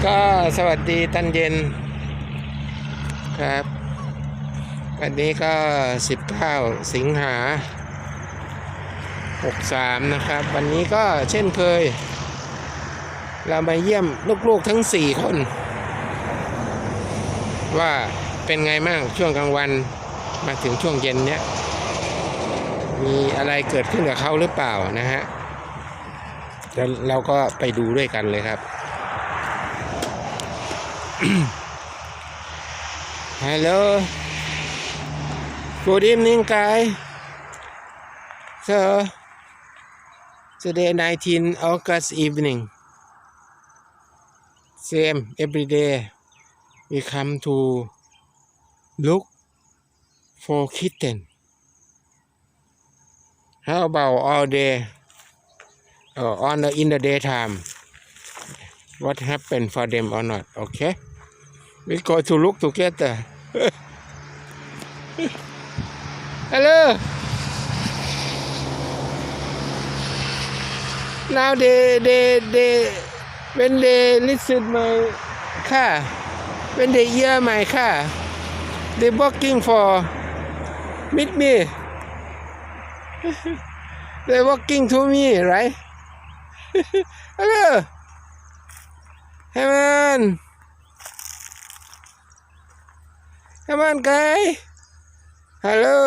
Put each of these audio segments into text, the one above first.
ก็สวัสดีตอนเย็นครับวันนี้ก็19สิงหา63นะครับวันนี้ก็เช่นเคยเรามาเยี่ยมลูกๆทั้ง4คนว่าเป็นไงบ้างช่วงกลางวันมาถึงช่วงเย็นเนี้ยมีอะไรเกิดขึ้นกับเขาหรือเปล่านะฮะแล้วเราก็ไปดูด้วยกันเลยครับHello Good evening guys So today 19 August evening Same every day we come to look for kitten How about all day in the daytime What happened for them or not Okay We go to look together. Hello. Now they when they listen my car, when they hear my car, they walking for meet me. They walking to me, right? Hello. Come on.Come on, guys. Hello.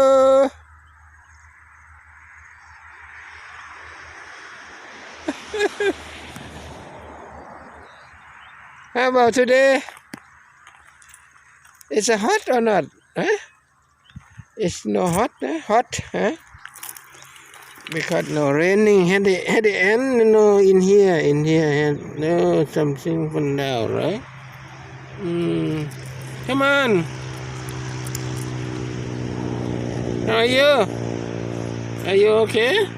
How about today? Is it hot or not? Huh? It's no hot, hot, huh? Because no raining at the end, no in here, no something from down, right? Come on.How are you? Are you okay?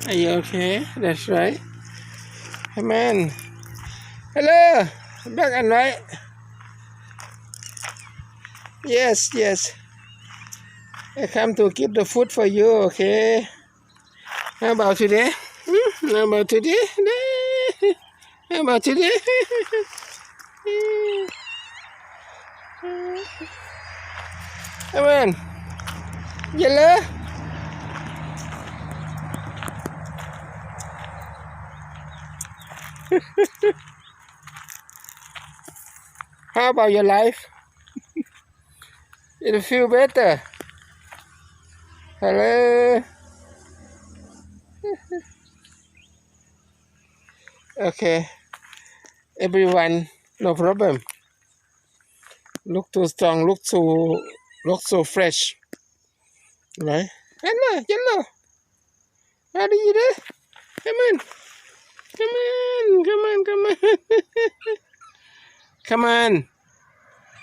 Are you okay? That's right. Come on. Hello. Black and white. Yes. I come to give the food for you, okay? How about today? How about today? How about today? Come on.Yellow. How about your life? It feel better. Hello. Okay. Everyone, no problem. Look too strong. Look so fresh.Right? Yellow. How do you do? Come on.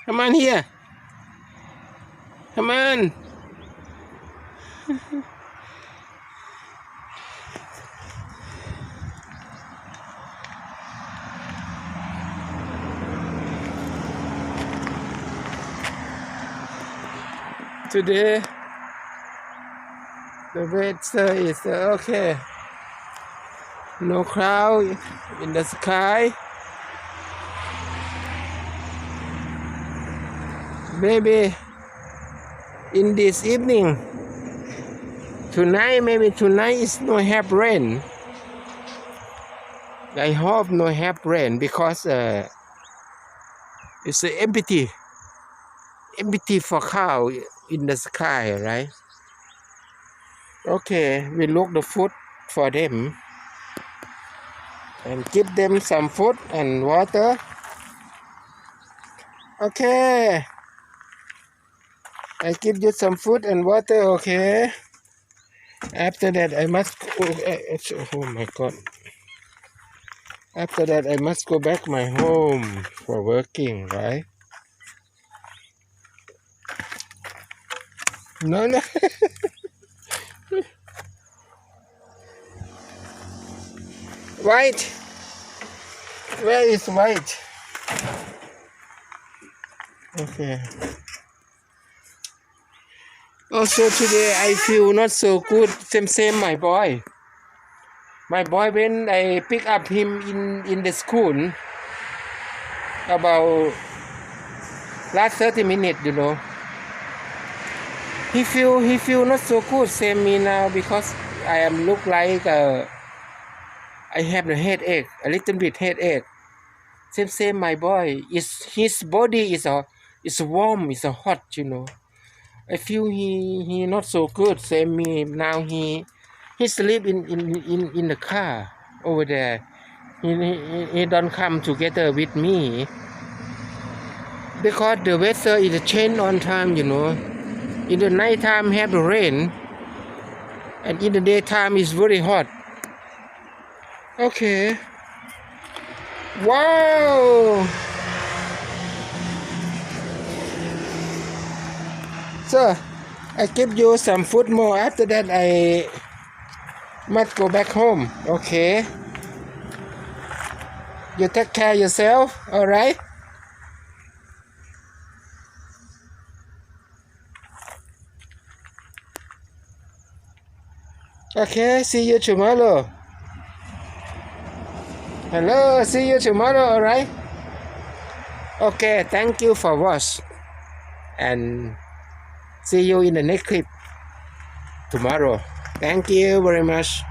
Come on here. Come on. Today.The weather is okay. No cloud in the sky. Maybe in this evening, tonight is no have rain. I hope no have rain because it's empty for cloud in the sky, right?Okay, we look the food for them and give them some food and water. Okay, I give you some food and water, okay? After that, I must oh my God. After that, I must go back my home for working, right? No. White. Where is white? Okay. Also today I feel not so good. Same my boy. My boy when I pick up him in the school, about last 30 minutes, you know. He feel not so good. Same me now because I am look like I have a headache, a little bit headache. Same my boy. His body is warm, is hot, you know. I feel he not so good. Same me now. He sleep in the car over there. He don't come together with me because the weather is change on time, you know. In the night time have the rain, and in the daytime is very hot. Okay. Wow. So I give you some food more. After that I must go back home. Okay. You take care yourself. All right. Okay. See you tomorrow. Hello. See you tomorrow. All right. Okay. Thank you for watch. And see you in the next clip tomorrow. Thank you very much.